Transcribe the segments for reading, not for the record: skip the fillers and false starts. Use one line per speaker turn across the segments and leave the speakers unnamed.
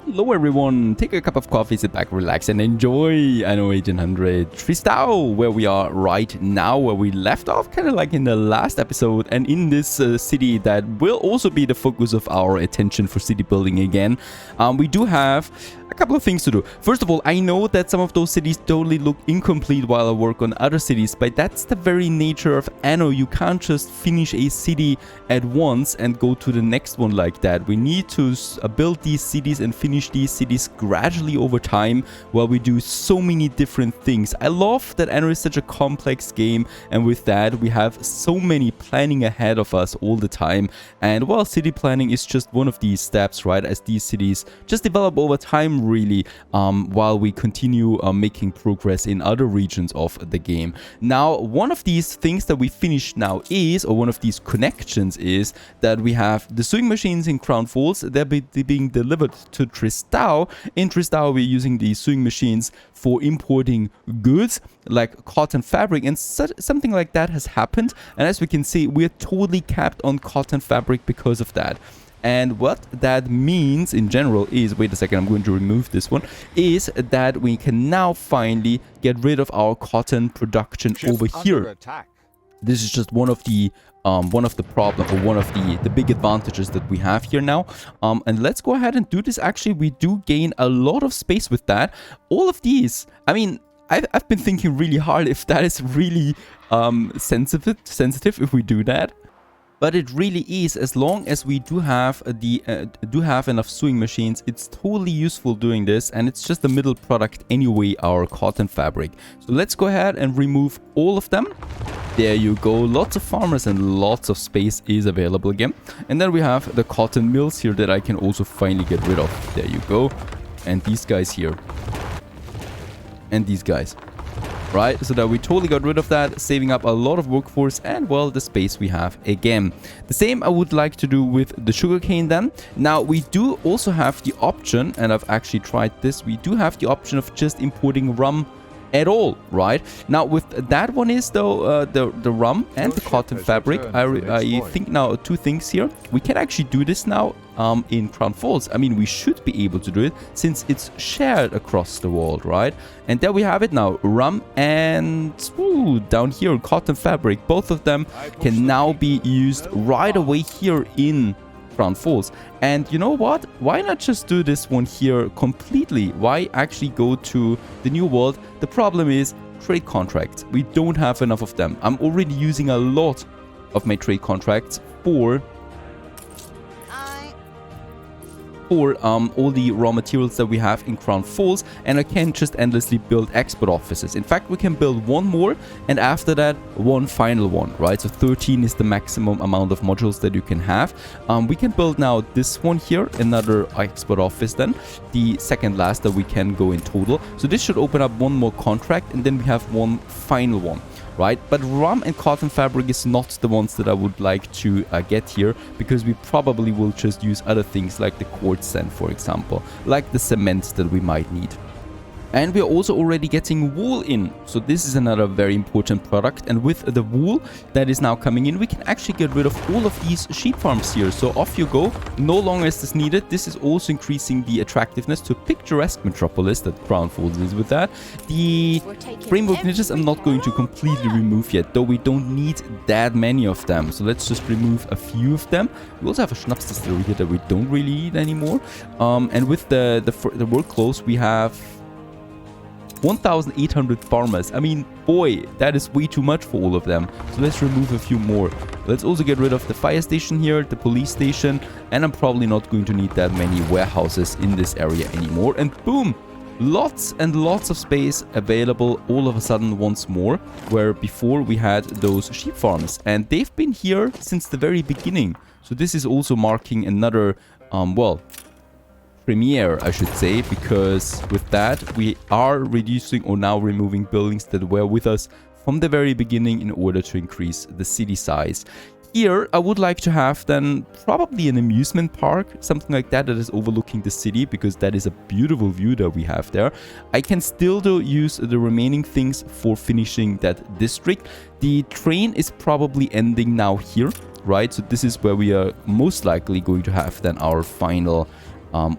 Hello everyone, take a cup of coffee, sit back, relax and enjoy Anno 1800 Tristão, where we are right now, where we left off kind of like in the last episode, and in this city that will also be the focus of our attention for city building again. We do have a couple of things to do. First of all, I know that some of those cities totally look incomplete while I work on other cities, but that's the very nature of Anno. You can't just finish a city at once and go to the next one like that. We need to build these cities and finish these cities gradually over time while we do so many different things. I love that Anno is such a complex game, and with that we have so many planning ahead of us all the time. And well, city planning is just one of these steps, right, as these cities just develop over time really, while we continue making progress in other regions of the game. Now, one of these things that we finished now is, or one of these connections is, that we have the sewing machines in Crown Falls. They're being delivered to Tristão. In Tristão, we're using the sewing machines for importing goods like cotton fabric, and something like that has happened. And as we can see, we're totally capped on cotton fabric because of that. And what that means in general is, wait a second, I'm going to remove this one, is that we can now finally get rid of our cotton production over here. This is just one of the problem, or one of the big advantages that we have here now. And let's go ahead and do this. Actually, we do gain a lot of space with that. All of these, I mean, I've been thinking really hard if that is really sensitive if we do that. But it really is, as long as we do have enough sewing machines. It's totally useful doing this, and it's just the middle product anyway, our cotton fabric. So let's go ahead and remove all of them. There you go, lots of farmers and lots of space is available again. And then we have the cotton mills here that I can also finally get rid of. There you go. And these guys here. And these guys. Right, so that we totally got rid of that, saving up a lot of workforce and, well, the space we have again. The same I would like to do with the sugarcane then. Now, we do also have the option, and I've actually tried this, we do have the option of just importing rum at all, right? Now, with that one is, though, the rum and the cotton fabric, I think now two things here. We can actually do this now in Crown Falls. I mean, we should be able to do it since it's shared across the world, right? And there we have it now, rum and down here, cotton fabric. Both of them can now be used right away here in Crown Falls. And you know what? Why not just do this one here completely? Why actually go to the new world? The problem is trade contracts. We don't have enough of them. I'm already using a lot of my trade contracts for all the raw materials that we have in Crown Falls, and I can't just endlessly build export offices. In fact, we can build one more, and after that, one final one, right? So 13 is the maximum amount of modules that you can have. We can build now this one here, another export office then, the second last that we can go in total. So this should open up one more contract, and then we have one final one. Right, but rum and cotton fabric is not the ones that I would like to get here, because we probably will just use other things like the quartz sand, for example, like the cement that we might need. And we're also already getting wool in. So this is another very important product. And with the wool that is now coming in, we can actually get rid of all of these sheep farms here. So off you go. No longer is this needed. This is also increasing the attractiveness to a picturesque metropolis that Crown Falls is with that. The framework niches I'm not going to completely remove yet, though we don't need that many of them. So let's just remove a few of them. We also have a schnapps distillery here that we don't really need anymore. And with the work clothes, we have 1,800 farmers. I mean, boy, that is way too much for all of them. So let's remove a few more. Let's also get rid of the fire station here, the police station, and I'm probably not going to need that many warehouses in this area anymore. And boom, lots and lots of space available all of a sudden once more, where before we had those sheep farms, and they've been here since the very beginning. So this is also marking another, well, premiere, I should say, because with that we are reducing or now removing buildings that were with us from the very beginning in order to increase the city size. Here I would like to have then probably an amusement park, something like that is overlooking the city, because that is a beautiful view that we have there. I can still use the remaining things for finishing that district. The train is probably ending now here, right? So this is where we are most likely going to have then our final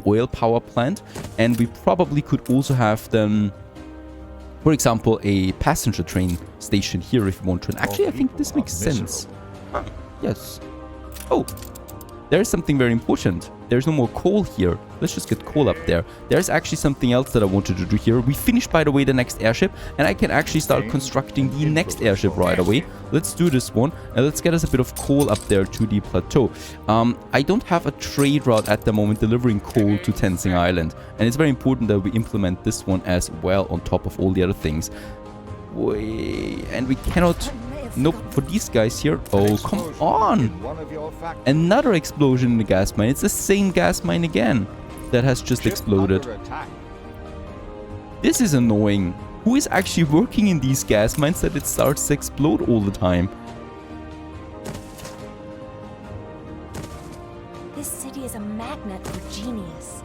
oil power plant. And we probably could also have then, for example, a passenger train station here if we want to. And actually, I think this makes sense. Yes. Oh, there's something very important. There's no more coal here. Let's just get coal up there. There's actually something else that I wanted to do here. We finished, by the way, the next airship, and I can actually start constructing the next airship right away. Let's do this one, and let's get us a bit of coal up there to the plateau. I don't have a trade route at the moment delivering coal to Tenzing Island, and it's very important that we implement this one as well on top of all the other things. And we cannot... Nope, for these guys here. Oh, come on! Another explosion in the gas mine. It's the same gas mine again that has just exploded. This is annoying. Who is actually working in these gas mines that it starts to explode all the time?
This city is a magnet for genius.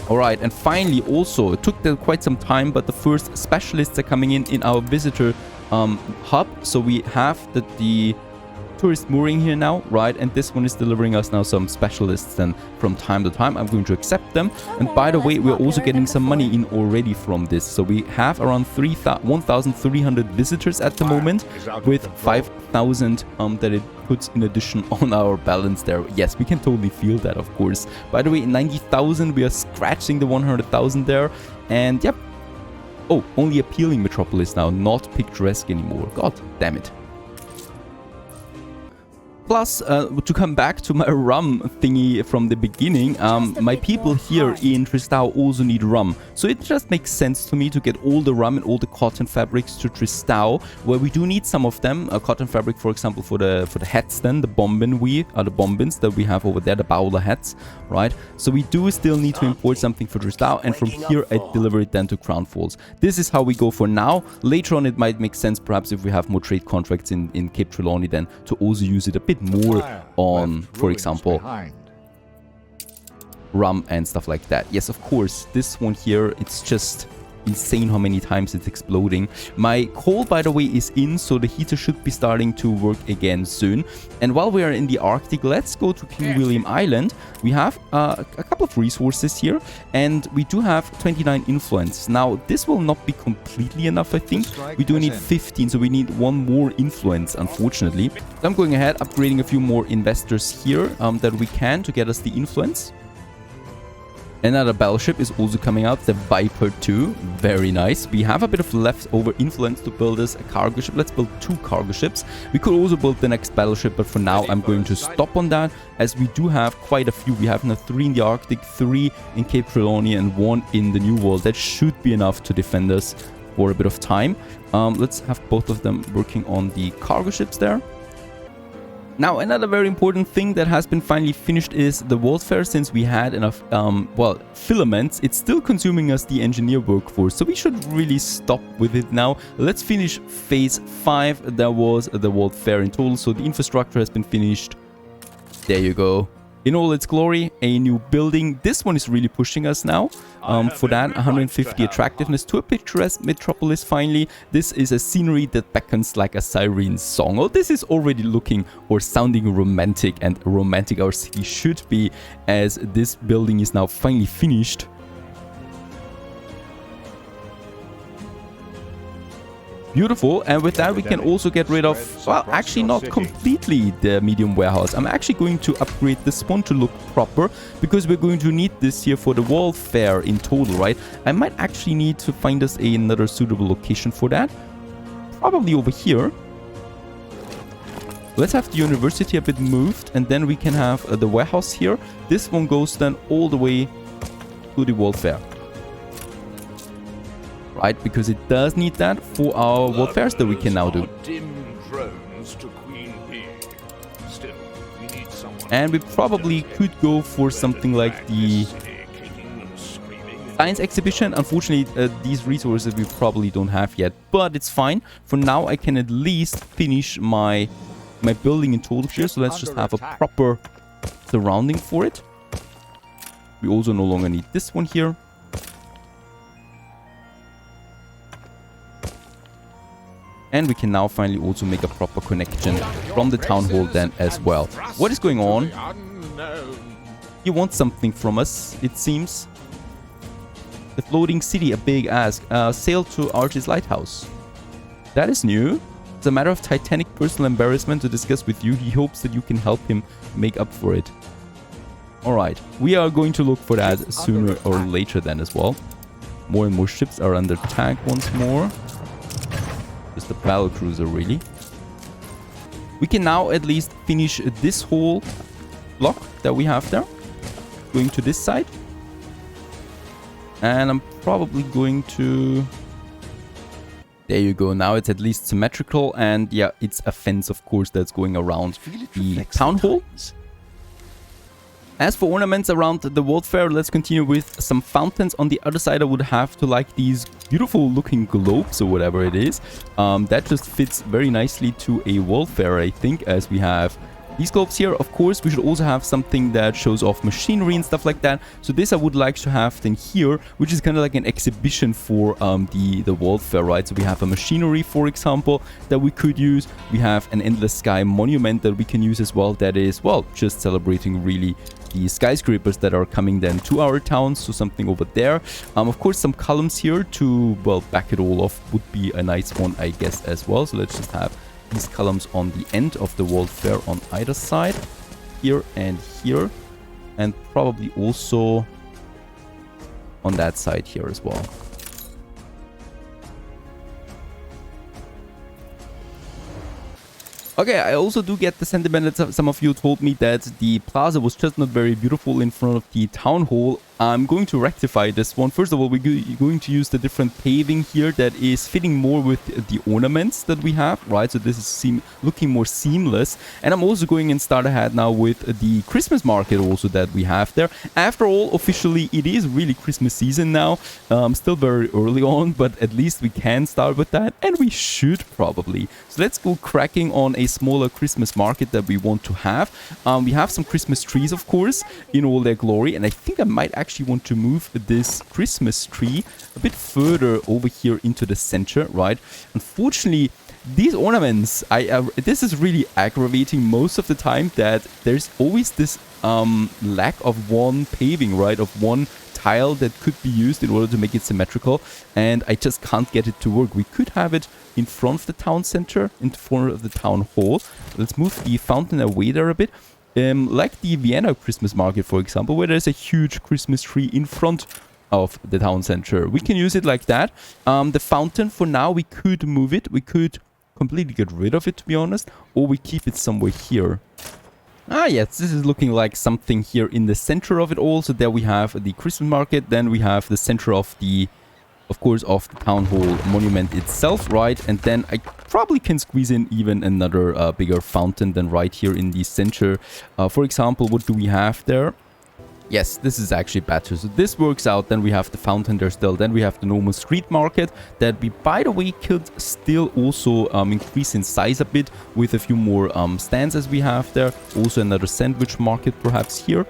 Alright, and finally also, it took quite some time, but the first specialists are coming in our visitor hub. So we have the tourist mooring here now, right? And this one is delivering us now some specialists, and from time to time I'm going to accept them. And by the way, we're also getting some money in already from this. So we have around 1,300 visitors at the moment, with 5,000 that it puts in addition on our balance there. Yes, we can totally feel that, of course. By the way, 90,000, we are scratching the 100,000 there. And yep. Oh, only appealing metropolis now, not picturesque anymore. God damn it. Plus, to come back to my rum thingy from the beginning, my people here in Tristão also need rum. So it just makes sense to me to get all the rum and all the cotton fabrics to Tristão, where we do need some of them. Cotton fabric, for example, for the hats then, the bombins that we have over there, the bowler hats, right? So we do still need to import something for Tristão, and from here I deliver it then to Crown Falls. This is how we go for now. Later on it might make sense, perhaps if we have more trade contracts in Cape Trelawney, then to also use it a bit more on, for example, rum and stuff like that. Yes, of course, this one here, it's just insane how many times it's exploding. My coal, by the way, is in, so the heater should be starting to work again soon. And while we are in the Arctic, let's go to King William Island. We have a couple of resources here, and we do have 29 influence. Now, this will not be completely enough, I think. We do need 15, so we need one more influence, unfortunately. So I'm going ahead, upgrading a few more investors here that we can to get us the influence. Another battleship is also coming out, the Viper 2. Very nice. We have a bit of leftover influence to build us a cargo ship. Let's build 2 cargo ships. We could also build the next battleship, but for now I'm going to stop on that, as we do have quite a few. We have now 3 in the Arctic, 3 in Cape Trelawney, and 1 in the New World. That should be enough to defend us for a bit of time. Let's have both of them working on the cargo ships there. Now, another very important thing that has been finally finished is the warfare. Since we had enough, well, filaments, it's still consuming us the engineer workforce. So we should really stop with it now. Let's finish phase 5. There was the warfare in total. So the infrastructure has been finished. There you go. In all its glory, a new building. This one is really pushing us now. For that, 150 attractiveness to a picturesque metropolis finally. This is a scenery that beckons like a siren song. Oh, this is already looking or sounding romantic, and romantic our city should be, as this building is now finally finished. Beautiful, and with that we can also get rid of, well, actually not completely the medium warehouse. I'm actually going to upgrade this one to look proper, because we're going to need this here for the warfare in total, right? I might actually need to find us another suitable location for that. Probably over here. Let's have the university a bit moved, and then we can have the warehouse here. This one goes then all the way to the warfare. Right, because it does need that for our warfares that we can now do. And we probably could go for something like the science exhibition. Unfortunately, these resources we probably don't have yet, but it's fine. For now, I can at least finish my building in total here. So let's just have a proper surrounding for it. We also no longer need this one here. And we can now finally also make a proper connection from the town hall then as well. What is going on? You want something from us, it seems. The floating city, a big ask. Sail to Archie's lighthouse. That is new. It's a matter of titanic personal embarrassment to discuss with you. He hopes that you can help him make up for it. Alright, we are going to look for that sooner or later then as well. More and more ships are under attack once more. Just a battle cruiser, really. We can now at least finish this whole block that we have there. Going to this side. And I'm probably going to... There you go. Now it's at least symmetrical. And yeah, it's a fence, of course, that's going around the town hall. As for ornaments around the World Fair, let's continue with some fountains. On the other side, I would have to like these beautiful looking globes or whatever it is. That just fits very nicely to a World Fair, I think, as we have these globes here. Of course, we should also have something that shows off machinery and stuff like that. So this I would like to have then here, which is kind of like an exhibition for the World Fair, right? So we have a machinery, for example, that we could use. We have an Endless Sky monument that we can use as well. That is, well, just celebrating really the skyscrapers that are coming then to our town. So something over there. Of course, some columns here to, well, back it all off would be a nice one, I guess, as well. So let's just have these columns on the end of the World Fair on either side. Here and here. And probably also on that side here as well. Okay, I also do get the sentiment that some of you told me that the plaza was just not very beautiful in front of the town hall. I'm going to rectify this one. First of all, we're going to use the different paving here that is fitting more with the ornaments that we have, right? So this is looking more seamless. And I'm also going and start ahead now with the Christmas market also that we have there. After all, officially, it is really Christmas season now. Still very early on, but at least we can start with that. And we should probably. So let's go cracking on a smaller Christmas market that we want to have. We have some Christmas trees, of course, in all their glory. And I think I might actually want to move this Christmas tree a bit further over here into the center, right? Unfortunately, these ornaments, this is really aggravating most of the time, that there's always this lack of one paving, right? Of one tile that could be used in order to make it symmetrical, and I just can't get it to work. We could have it in front of the town center, in front of the town hall. Let's move the fountain away there a bit. Like the Vienna Christmas market, for example, where there's a huge Christmas tree in front of the town center. We can use it like that. The fountain, for now, we could move it. We could completely get rid of it, to be honest, or we keep it somewhere here. Ah, yes, this is looking like something here in the center of it all. So there we have the Christmas market. Then we have the center of the, of course, of the town hall monument itself, right? And then I probably can squeeze in even another bigger fountain than right here in the center. For example, what do we have there? Yes, this is actually better. So this works out. Then we have the fountain there still. Then we have the normal street market that we, by the way, could still also increase in size a bit with a few more stands as we have there. Also another sandwich market perhaps here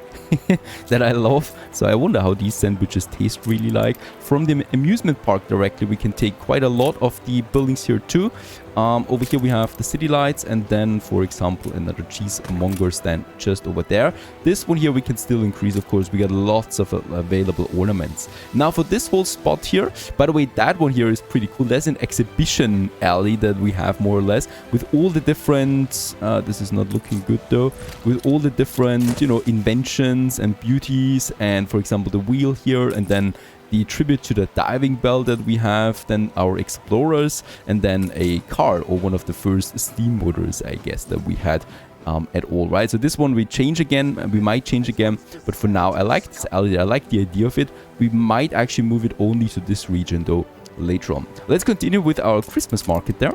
that I love. So I wonder how these sandwiches taste really like. From the amusement park directly, we can take quite a lot of the buildings here too. Over here we have the city lights, and then, for example, another cheesemonger stand just over there. This one here we can still increase, of course. We got lots of available ornaments. Now for this whole spot here, by the way, that one here is pretty cool. There's an exhibition alley that we have more or less with all the different, this is not looking good though, with all the different, you know, inventions and beauties, and for example the wheel here, and then the tribute to the diving bell that we have, then our explorers, and then a car, or one of the first steam motors, I guess, that we had at all, right? So this one we change again, and we might change again, but for now I like this alley. I like the idea of it. We might actually move it only to this region though later on. Let's continue with our Christmas market there.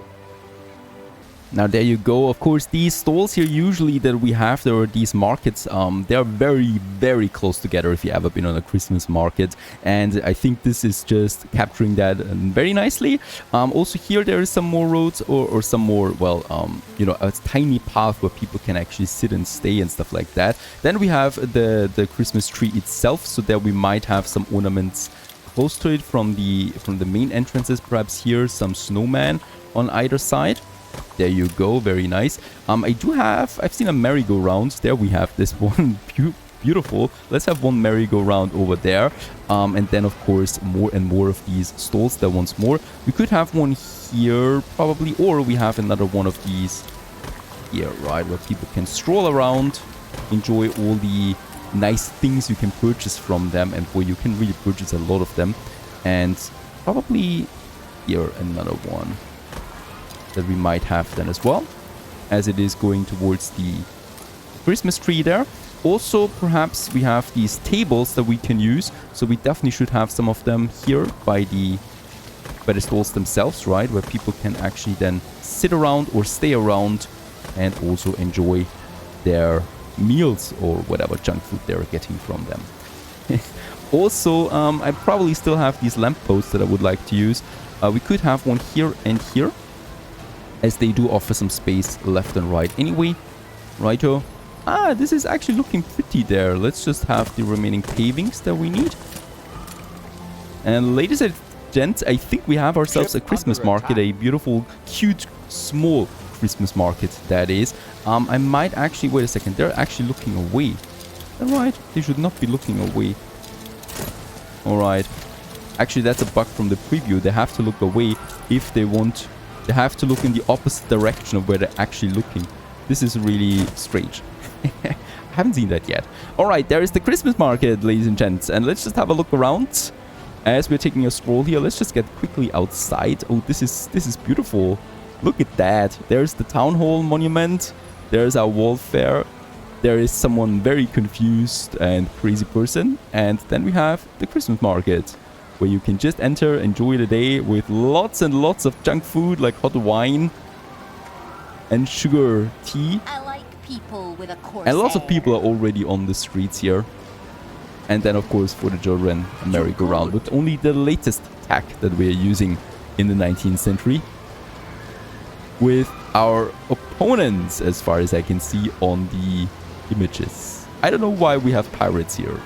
Now there you go. Of course, these stalls here usually that we have there, are these markets, they're very, very close together if you ever been on a Christmas market. And I think this is just capturing that very nicely. Also here there is some more roads, or some more, well, you know, a tiny path where people can actually sit and stay and stuff like that. Then we have the Christmas tree itself. So there we might have some ornaments close to it from the main entrances. Perhaps here some snowman on either side. There you go, very nice. I've seen a merry-go-round. There we have this one beautiful. Let's have one merry-go-round over there. And then, of course, more and more of these stalls there once more. We could have one here, probably, or we have another one of these here, right, where people can stroll around, enjoy all the nice things you can purchase from them, and where you can really purchase a lot of them. And probably here another one that we might have then as well, as it is going towards the Christmas tree there. Also, perhaps we have these tables that we can use, so we definitely should have some of them here by the stalls themselves, right, where people can actually then sit around or stay around and also enjoy their meals or whatever junk food they're getting from them. Also, I probably still have these lampposts that I would like to use. We could have one here and here, as they do offer some space left and right anyway. Righto. Ah, this is actually looking pretty there. Let's just have the remaining pavings that we need. And ladies and gents, I think we have ourselves a Christmas market, a beautiful, cute, small Christmas market that is. I might actually... Wait a second, they're actually looking away. Alright, they should not be looking away. Alright. Actually, that's a bug from the preview. They have to look away if they want... They have to look in the opposite direction of where they're actually looking. This is really strange. I haven't seen that yet. Alright, there is the Christmas market, ladies and gents. And let's just have a look around. As we're taking a stroll here, let's just get quickly outside. Oh, this is beautiful. Look at that. There's the town hall monument. There's our wall fair. There is someone very confused and crazy person. And then we have the Christmas market, where you can just enter, enjoy the day with lots and lots of junk food like hot wine and sugar tea.
I like people with a coarse
And lots of
air.
people are already on the streets here. And then, of course, for the children, a merry-go-round with only the latest tech that we are using in the 19th century. With our opponents, as far as I can see on the images. I don't know why we have pirates here.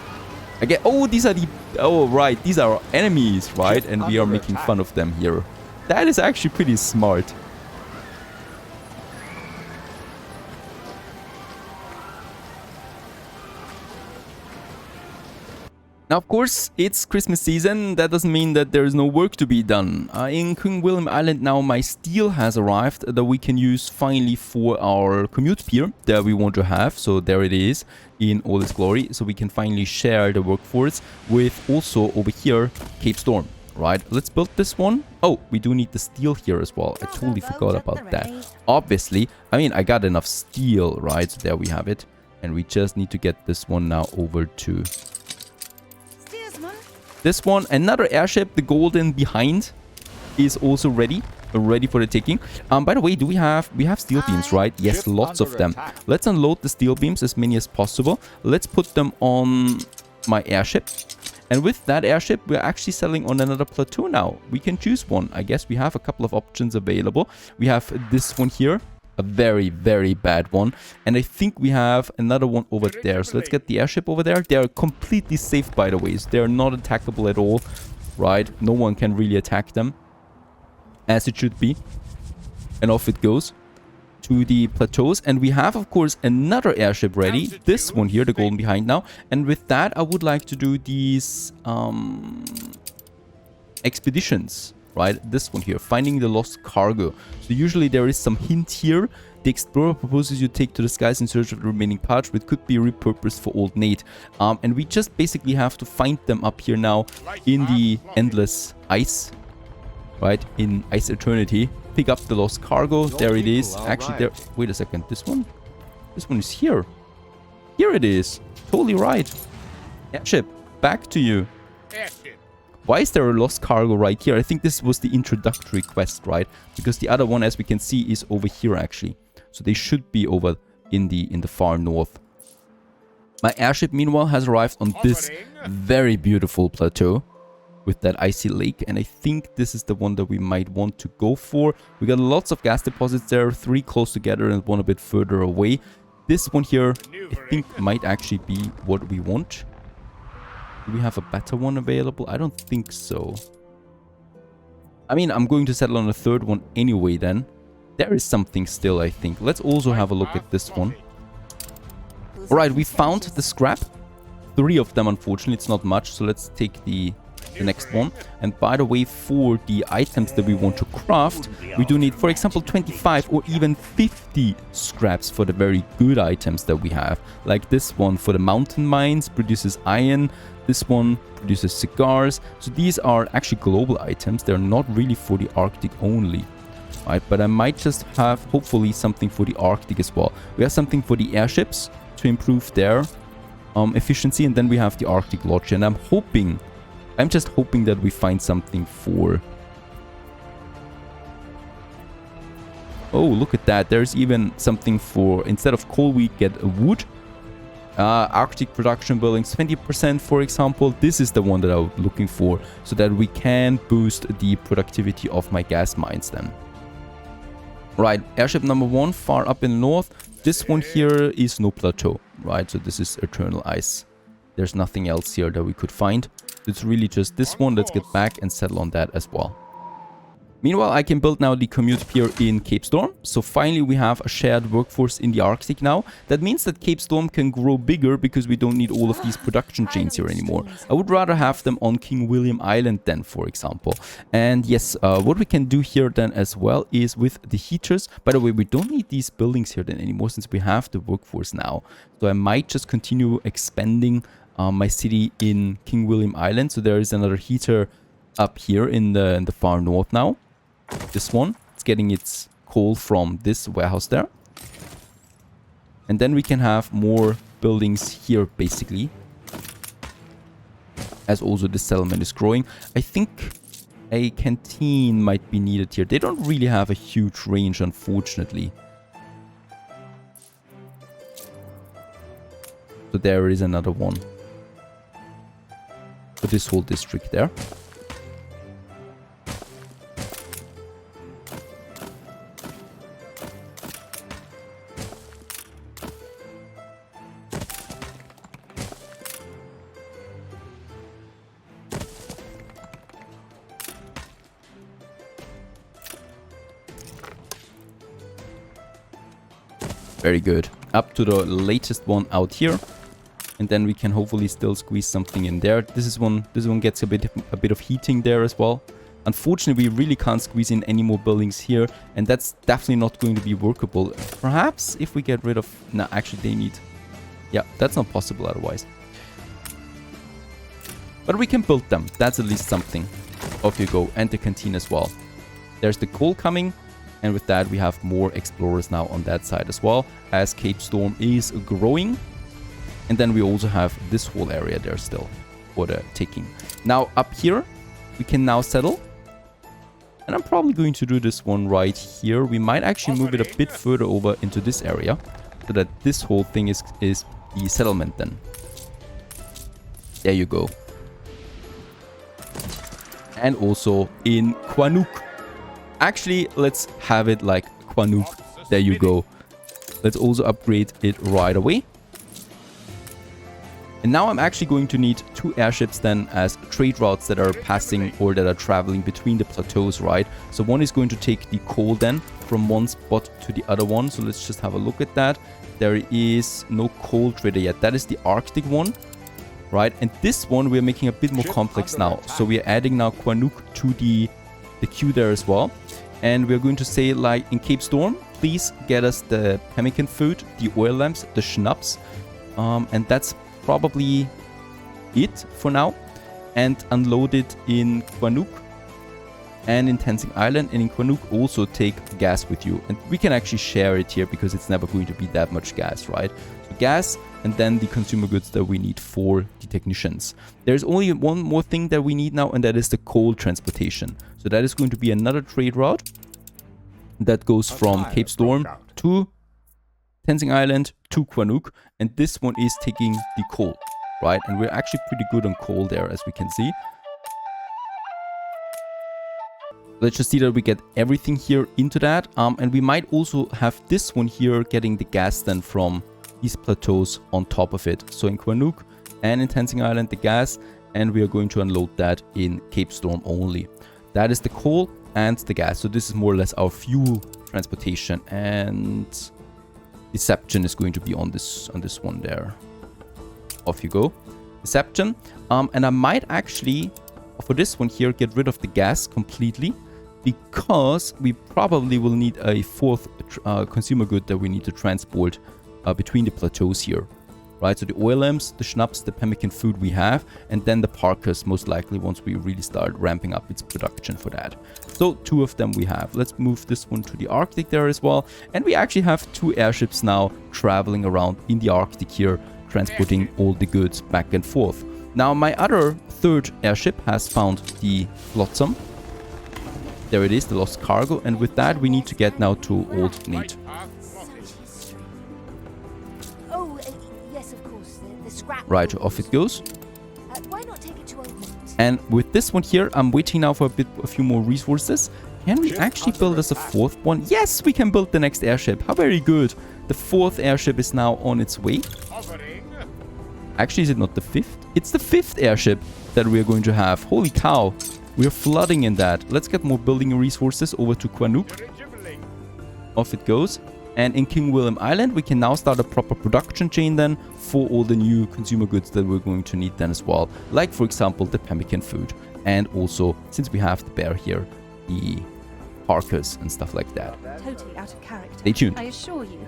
Again, oh, these are the... Oh, right, these are our enemies, right? And we are making fun of them here. That is actually pretty smart. Now, of course, it's Christmas season. That doesn't mean that there is no work to be done. In King William Island now, my steel has arrived that we can use finally for our commute pier that we want to have. So there it is in all its glory. So we can finally share the workforce with also over here, Cape Storm. Right, let's build this one. Oh, we do need the steel here as well. I totally forgot about that. Obviously, I mean, I got enough steel, right? So there we have it. And we just need to get this one now over to... this one. Another airship, the golden behind, is also ready for the taking. By the way, we have steel beams, right? Yes, lots of them. Let's unload the steel beams, as many as possible. Let's put them on my airship. And with that airship, we're actually selling on another plateau now. We can choose one. I guess we have a couple of options available. We have this one here. A very, very bad one. And I think we have another one over there. So let's get the airship over there. They're completely safe, by the way. So they're not attackable at all. Right? No one can really attack them. As it should be. And off it goes to the plateaus. And we have, of course, another airship ready. This one here, the golden behind now. And with that, I would like to do these expeditions. Right, this one here, finding the lost cargo. So usually there is some hint here. The explorer proposes you take to the skies in search of the remaining parts, which could be repurposed for Old Nate. And we just basically have to find them up here now in the endless ice. Right, in Ice Eternity. Pick up the lost cargo. There it is. Actually, there... Wait a second. This one? This one is here. Here it is. Totally right. Airship, back to you. Why is there a lost cargo right here? I think this was the introductory quest, right? Because the other one, as we can see, is over here, actually. So they should be over in the far north. My airship, meanwhile, has arrived on this very beautiful plateau with that icy lake. And I think this is the one that we might want to go for. We got lots of gas deposits there, 3 close together and 1 a bit further away. This one here, I think, might actually be what we want. Do we have a better one available? I don't think so. I mean, I'm going to settle on a third one anyway then. There is something still, I think. Let's also have a look at this one. Alright, we found the scrap. 3 of them, unfortunately. It's not much, so let's take the next one. And by the way, for the items that we want to craft, we do need, for example, 25 or even 50 scraps for the very good items that we have. Like this one for the mountain mines produces iron. This one produces cigars. So these are actually global items. They're not really for the Arctic only. Right, but I might just have, hopefully, something for the Arctic as well. We have something for the airships to improve their efficiency, and then we have the Arctic Lodge. And I'm just hoping that we find something for... Oh, look at that. There's even something for, instead of coal, we get a wood. Arctic production buildings, 20%, for example. This is the one that I was looking for, so that we can boost the productivity of my gas mines then. Right, airship number 1, far up in the north. This one here is no plateau, right? So this is eternal ice. There's nothing else here that we could find. It's really just this one. Let's get back and settle on that as well. Meanwhile, I can build now the commute pier in Cape Storm. So finally, we have a shared workforce in the Arctic now. That means that Cape Storm can grow bigger because we don't need all of these production chains here anymore. I would rather have them on King William Island then, for example. And yes, what we can do here then as well is with the heaters. By the way, we don't need these buildings here then anymore since we have the workforce now. So I might just continue expanding my city in King William Island. So there is another heater up here in the far north now. This one, it's getting its coal from this warehouse there. And then we can have more buildings here, basically. As also the settlement is growing. I think a canteen might be needed here. They don't really have a huge range, unfortunately. So there is another one. For this whole district there. Very good. Up to the latest one out here. And then we can hopefully still squeeze something in there. This one gets a bit of heating there as well. Unfortunately, we really can't squeeze in any more buildings here. And that's definitely not going to be workable. Perhaps if we get rid of... No, actually they need... Yeah, that's not possible otherwise. But we can build them. That's at least something. Off you go. And the canteen as well. There's the coal coming. And with that, we have more explorers now on that side as well, as Cape Storm is growing. And then we also have this whole area there still for the taking. Now up here, we can now settle. And I'm probably going to do this one right here. We might actually move it a bit further over into this area, so that this whole thing is the settlement then. There you go. And also in Quanuk. Actually, let's have it like Quanuk. There you go. Let's also upgrade it right away. And now I'm actually going to need 2 airships then as trade routes that are passing or that are traveling between the plateaus, right? So one is going to take the coal then from one spot to the other one. So let's just have a look at that. There is no coal trader yet. That is the Arctic one, right? And this one we're making a bit more complex now. So we're adding now Quanuk to the queue there as well. And we're going to say, like in Cape Storm, please get us the pemmican food, the oil lamps, the schnapps. And that's probably it for now. And unload it in Quanuk and in Tenzing Island. And in Quanuk also take gas with you. And we can actually share it here because it's never going to be that much gas, right? So gas and then the consumer goods that we need for the technicians. There's only one more thing that we need now, and that is the coal transportation. So that is going to be another trade route that goes from Cape Storm to Tenzing Island to Quanuk. And this one is taking the coal, right? And we're actually pretty good on coal there, as we can see. Let's just see that we get everything here into that. And we might also have this one here getting the gas then from these plateaus on top of it. So in Quanuk and in Tenzing Island, the gas, and we are going to unload that in Cape Storm only. That is the coal and the gas. So this is more or less our fuel transportation, and Deception is going to be on this one there. Off you go. deception. And I might actually, for this one here, get rid of the gas completely, because we probably will need a fourth consumer good that we need to transport between the plateaus here. Right, so the oil lamps, the schnapps, the pemmican food we have, and then the parkas most likely once we really start ramping up its production for that. So 2 of them we have. Let's move this one to the Arctic there as well. And we actually have 2 airships now traveling around in the Arctic here, transporting all the goods back and forth. Now my other 3rd airship has found the flotsam. There it is, the lost cargo, and with that we need to get now to Old Nate. Right, off it goes.
Why not take it to Old Nate?
And with this one here, I'm waiting now for a few more resources. Can we actually build us a 4th one? Yes, we can build the next airship. How very good. The 4th airship is now on its way. Actually, is it not the 5th? It's the 5th airship that we're going to have. Holy cow. We're flooding in that. Let's get more building resources over to Quanook. Off it goes. And in King William Island, we can now start a proper production chain then for all the new consumer goods that we're going to need then as well. Like, for example, the pemmican food. And also, since we have the bear here, the parkas and stuff like that.
Totally out of character.
Stay tuned.
I assure you.